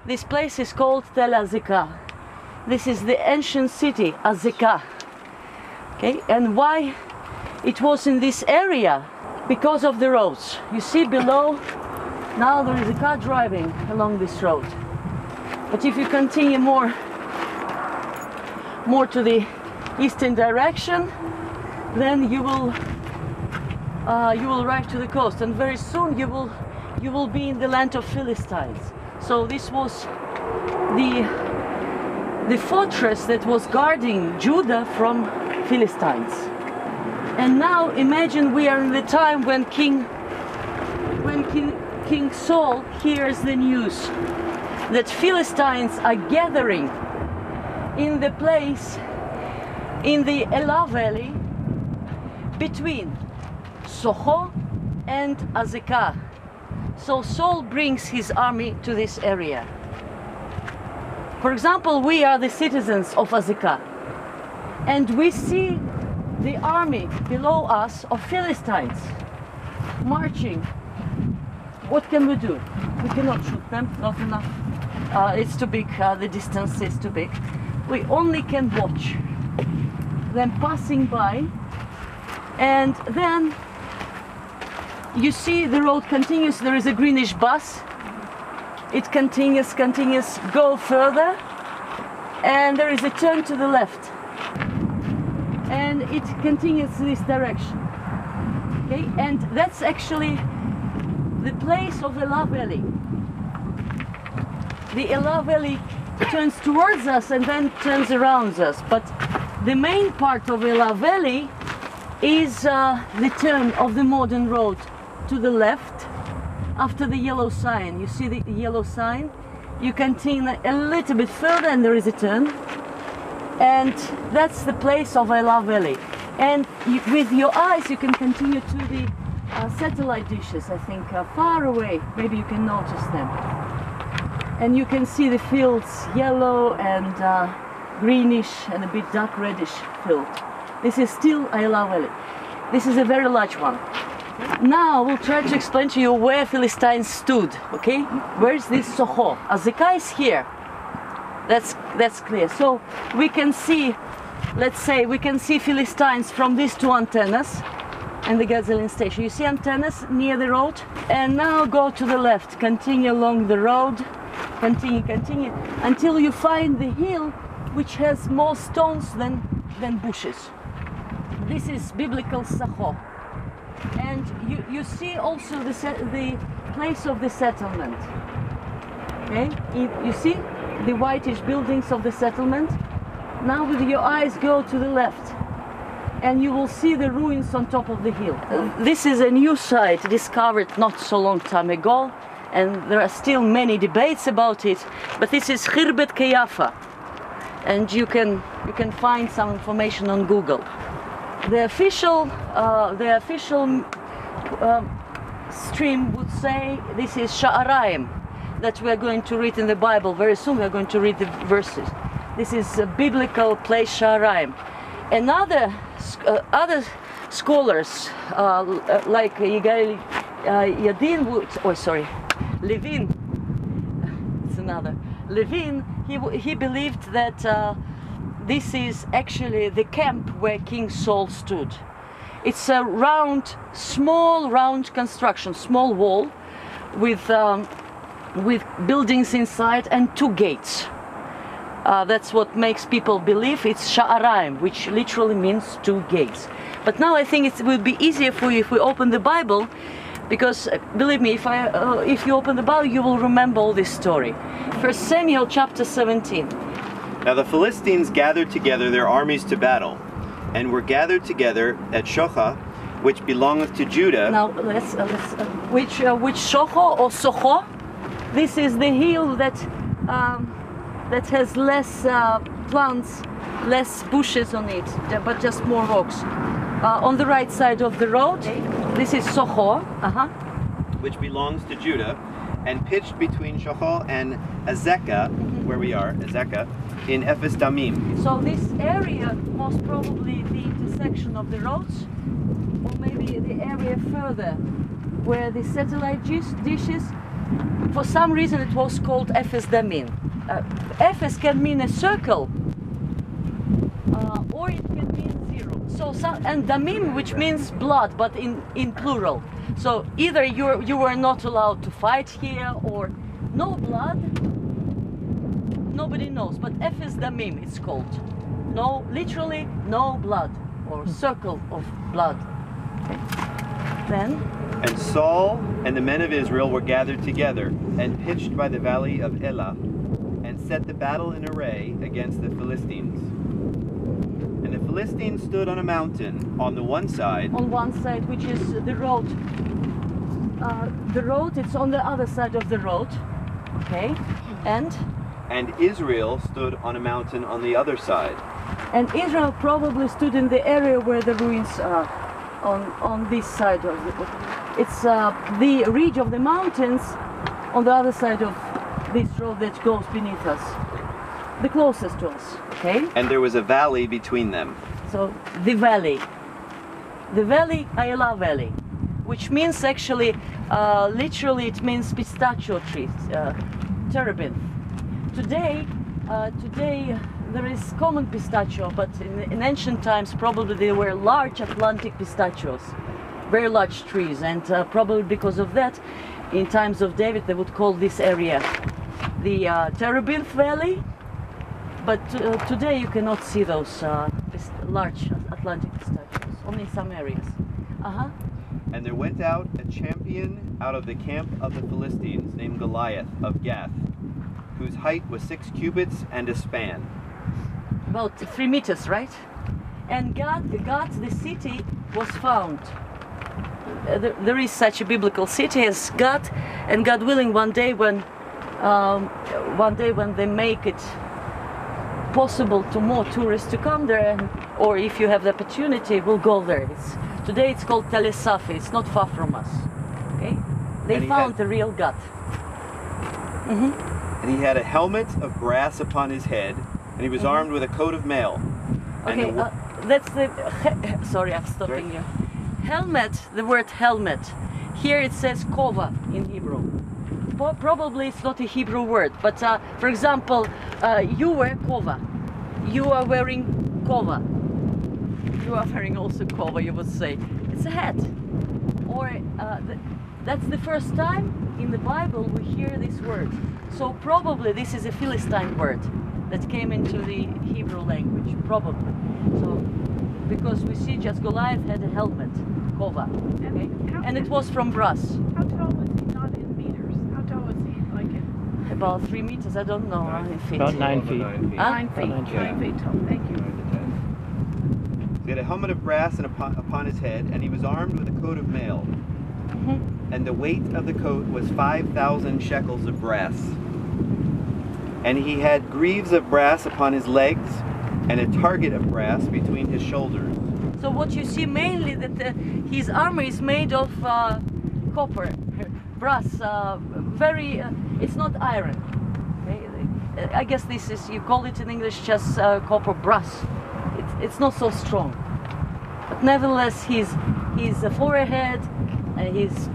This place is called Tel Azekah. This is the ancient city, Azekah. Okay, and why it was in this area? Because of the roads. You see below, now there is a car driving along this road. But if you continue more to the eastern direction, then you will arrive to the coast, and very soon you will be in the land of Philistines. So this was the fortress that was guarding Judah from Philistines. And now imagine we are in the time when King Saul hears the news that Philistines are gathering in the place in the Elah Valley between Soho and Azekah. So Saul brings his army to this area. For example, we are the citizens of Azekah, and we see the army below us of Philistines marching. What can we do? We cannot shoot them, not enough. It's too big, the distance is too big. We only can watch them passing by, and then you see the road continues. There is a greenish bus. It continues, go further, and there is a turn to the left, and it continues this direction. Okay, and that's actually the place of Elah Valley. The Elah Valley turns towards us and then turns around us, but the main part of Elah Valley is the turn of the modern road to the left after the yellow sign. You see the yellow sign? You continue a little bit further and there is a turn, and that's the place of Elah Valley. And with your eyes you can continue to the satellite dishes, I think, far away. Maybe you can notice them, and you can see the fields, yellow and greenish and a bit dark reddish field. This is still Elah Valley. This is a very large one. Now we'll try to explain to you where Philistines stood. Okay, where is this Soho? Azekah is here. That's clear. So we can see, let's say, we can see Philistines from these two antennas and the gasoline station. You see antennas near the road, and now go to the left. Continue along the road. Continue until you find the hill, which has more stones than bushes. This is biblical Soho. And you see also the place of the settlement. Okay, you see the whitish buildings of the settlement. Now with your eyes go to the left, and you will see the ruins on top of the hill. This is a new site discovered not so long time ago, and there are still many debates about it. But this is Khirbet Kayafa, and you can find some information on Google. The official stream would say this is Sha'araim, that we are going to read in the Bible very soon. We are going to read the verses. This is a biblical place, Sha'araim. And other scholars like Yigal Yadin would, Levin. It's another Levin. He believed that. This is actually the camp where King Saul stood. It's a small round construction, small wall with buildings inside and two gates. That's what makes people believe it's Sha'araim, which literally means two gates. But now I think it will be easier for you if we open the Bible, because believe me, if you open the Bible, you will remember all this story. 1 Samuel chapter 17. Now the Philistines gathered together their armies to battle, and were gathered together at Shocha, which belongeth to Judah. Now which Soho or Soho? This is the hill that has less plants, less bushes on it, but just more rocks. On the right side of the road, this is Soho, which belongs to Judah, and pitched between Shocho and Azekah, where we are, Azekah, in Ephes Damim. So this area, most probably the intersection of the roads, or maybe the area further, where the satellite dishes for some reason it was called Ephes Damin. Ephes can mean a circle, or it can mean zero. And Damim, which means blood, but in plural. So either you were not allowed to fight here, or no blood. Nobody knows, but Ephes Damim it's called. No, literally no blood, or circle of blood. Okay. Then. And Saul and the men of Israel were gathered together and pitched by the valley of Elah, and set the battle in array against the Philistines. And the Philistines stood on a mountain on the one side. On one side, which is the road. The road, it's on the other side of the road. Okay. And Israel stood on a mountain on the other side. And Israel probably stood in the area where the ruins are, on this side of the. It's the ridge of the mountains on the other side of this road that goes beneath us, the closest to us. Okay. And there was a valley between them. So the valley, Ayala Valley, which means actually, literally, it means pistachio trees, terebinth. Today there is common pistachio, but in ancient times probably there were large Atlantic pistachios, very large trees, and probably because of that, in times of David they would call this area the Terebinth Valley. But today you cannot see those large Atlantic pistachios, only in some areas. And there went out a champion out of the camp of the Philistines named Goliath of Gath, whose height was 6 cubits and a span. About 3 meters, right? And God, the city was found. There is such a biblical city as God, and God willing, one day when they make it possible to more tourists to come there, or if you have the opportunity, we'll go there. Today it's called Tel Safi. It's not far from us. Okay, they found the real God. And he had a helmet of brass upon his head, and he was armed with a coat of mail. Okay, that's the. Sorry, I'm stopping you. Helmet. The word helmet. Here it says kova in Hebrew. Probably it's not a Hebrew word, but for example, you wear kova. You are wearing kova. You are wearing also kova, you would say. It's a hat. Or that's the first time in the Bible we hear this word. So probably this is a Philistine word that came into the Hebrew language, probably. So because we see just Goliath had a helmet, kova, okay? And it was from brass. How tall was he? Not in meters. How tall was he? Like in about 3 meters, I don't know, in feet. About 9 feet. 9 feet. 9 feet tall. Thank you. He had a helmet of brass and upon his head, and he was armed with a coat of mail. And the weight of the coat was 5,000 shekels of brass. And he had greaves of brass upon his legs, and a target of brass between his shoulders. So what you see mainly that his armor is made of copper, brass, it's not iron. Okay? I guess this is, you call it in English just copper brass. It's not so strong. But nevertheless, his forehead, his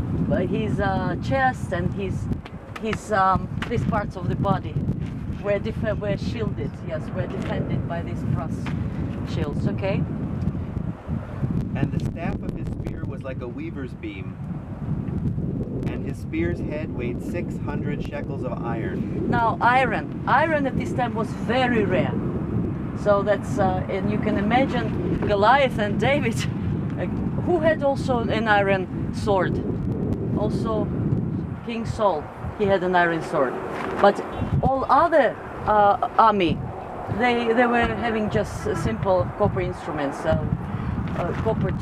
chest, and these parts of the body were shielded. Yes, were defended by these brass shields. Okay. And the staff of his spear was like a weaver's beam, and his spear's head weighed 600 shekels of iron. Now iron at this time was very rare. So that's and you can imagine Goliath and David, who had also an iron sword. Also King Saul, he had an iron sword. But all other army, they were having just simple copper instruments, copper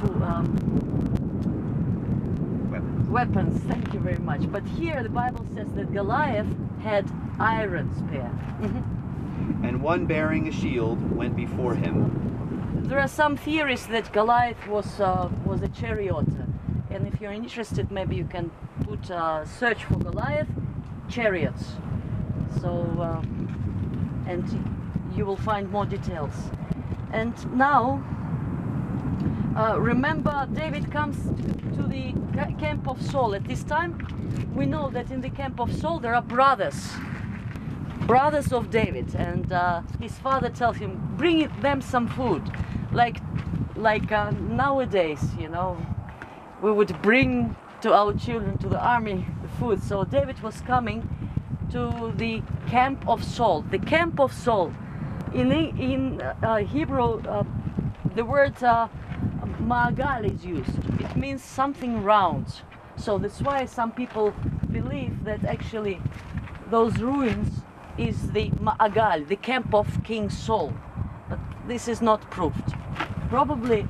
weapons. Thank you very much. But here the Bible says that Goliath had iron spear. And one bearing a shield went before him. There are some theories that Goliath was a chariot, and if you're interested, maybe you can put search for Goliath chariots. So and you will find more details. And now Remember, David comes to the camp of Saul. At this time, we know that in the camp of Saul there are brothers of David, and his father tells him, bring them some food, like nowadays, you know, we would bring to our children to the army the food. So David was coming to the camp of Saul. The camp of Saul, in Hebrew, the word Ma'agal is used. It means something round. So that's why some people believe that actually those ruins is the Ma'agal, the camp of King Saul. But this is not proved. Probably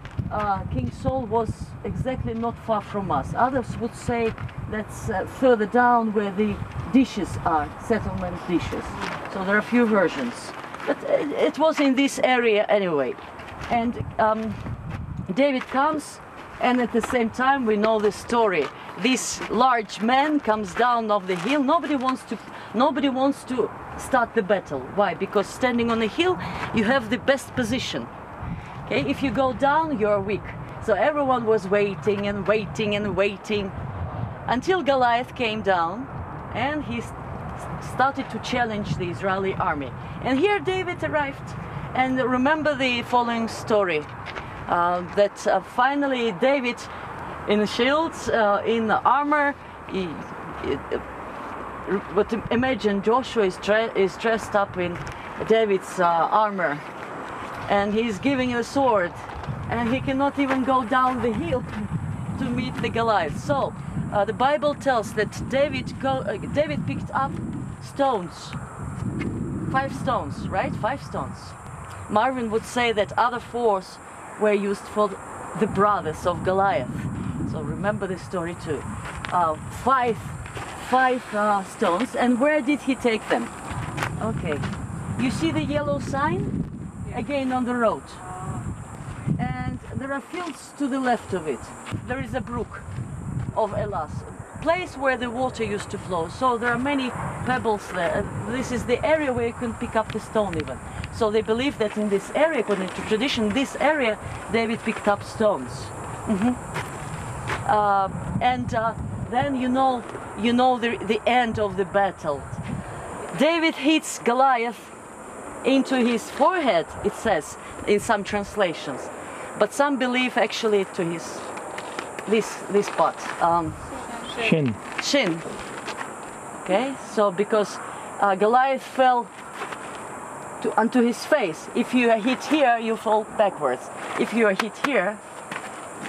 King Saul was exactly not far from us. Others would say that's further down where the dishes are, settlement dishes. So there are a few versions. But it was in this area anyway. And David comes, and at the same time we know the story. This large man comes down off the hill. Nobody wants to start the battle. Why? Because standing on a hill, you have the best position. Okay, if you go down, you're weak. So everyone was waiting and waiting and waiting until Goliath came down, and he started to challenge the Israeli army. And here David arrived. And remember the following story, that finally David, in shields, in armor, but imagine Joshua is dressed up in David's armor, and he's giving a sword, and he cannot even go down the hill to meet the Goliath. So the Bible tells that David picked up stones, 5 stones, right? 5 stones. Marvin would say that other 4 were used for the brothers of Goliath. So remember the story too. 5 stones. And where did he take them? Okay, you see the yellow sign? Again on the road. And there are fields to the left of it. There is a brook of Elas, place where the water used to flow. So there are many pebbles there. This is the area where you can pick up the stone even. So they believe that in this area, according to tradition, this area, David picked up stones. Then you know the end of the battle. David hits Goliath into his forehead, it says in some translations, but some believe actually to his this part, shin. Okay, so because Goliath fell onto his face. If you are hit here, you fall backwards. If you are hit here,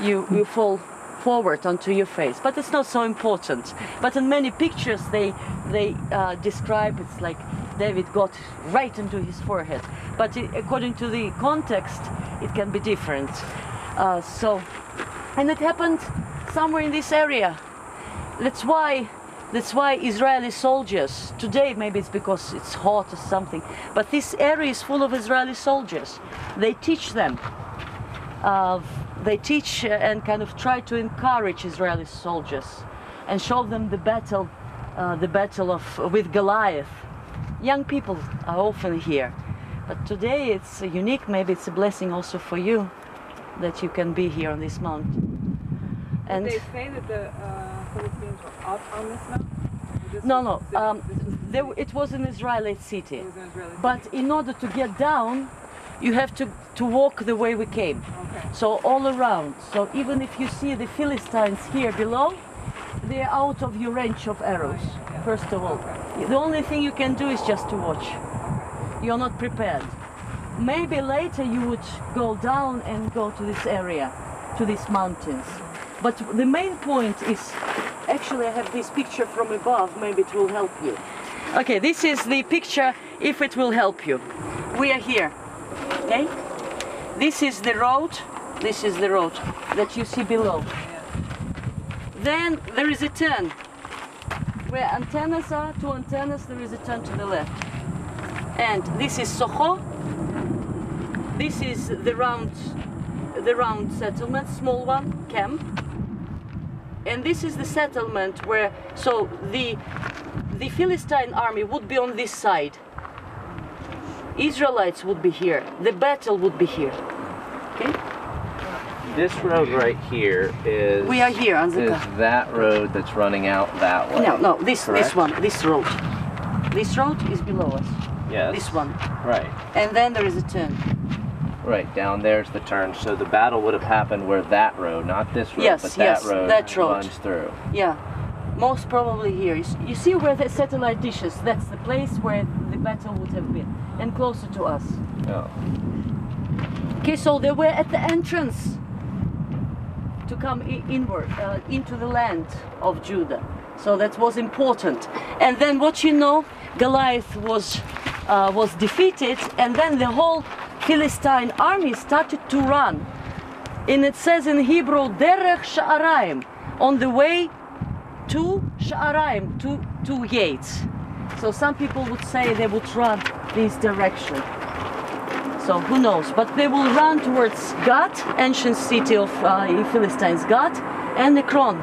you fall forward onto your face. But it's not so important. But in many pictures they describe it's like David got right into his forehead. But according to the context, it can be different. And it happened somewhere in this area. That's why Israeli soldiers, today maybe it's because it's hot or something, but this area is full of Israeli soldiers. They teach them. They teach and kind of try to encourage Israeli soldiers and show them the battle with Goliath. Young people are often here, but today it's unique. Maybe it's a blessing also for you that you can be here on this mountain. And did they say that the Philistines were up on this mountain? No. It was an Israeli city. But in order to get down, you have to walk the way we came. Okay. So all around. So even if you see the Philistines here below, they're out of your range of arrows, first of all. Okay. The only thing you can do is just to watch. You're not prepared. Maybe later you would go down and go to this area, to these mountains. But the main point is, actually I have this picture from above, maybe it will help you. Okay, this is the picture, if it will help you. We are here, okay? This is the road that you see below. Then there is a turn. Where antennas are, 2 antennas, there is a turn to the left. And this is Soho. This is the round settlement, small one, camp. And this is the settlement where, so the Philistine army would be on this side. Israelites would be here. The battle would be here. Okay? this road right here is... We are here on the is that road that's running out that way. No, this correct? one, this road. This road is below us. Yes. This one. Right. And then there is a turn. Right, down there's the turn. So the battle would have happened where that road, not this road, Yes, but that yes, road that road. runs through. Yeah, most probably here. You see where the satellite dishes? That's the place where the battle would have been, and closer to us. Oh. Okay, so they were at the entrance to come inward into the land of Judah. So that was important. And then what you know, Goliath was defeated, and then the whole Philistine army started to run. And it says in Hebrew, Derech Sha'araim, on the way to Sha'araim, to gates. So some people would say they would run this direction. So who knows? But they will run towards Gath, ancient city of Philistines, Gath, and Ekron.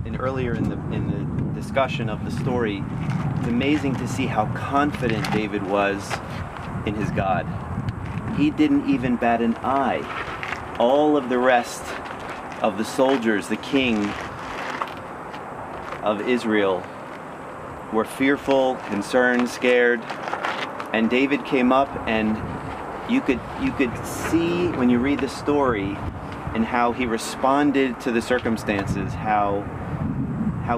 And earlier in the discussion of the story, it's amazing to see how confident David was in his God. He didn't even bat an eye. All of the rest of the soldiers, the king of Israel, were fearful, concerned, scared. And David came up, and you could see when you read the story and how he responded to the circumstances, how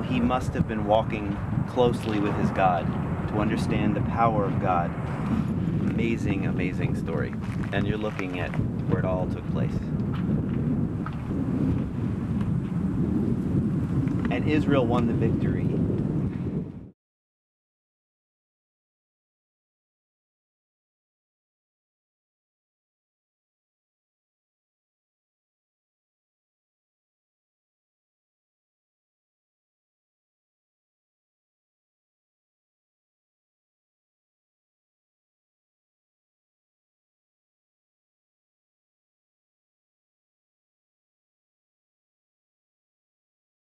he must have been walking closely with his God to understand the power of God. Amazing, amazing story. And you're looking at where it all took place. And Israel won the victory.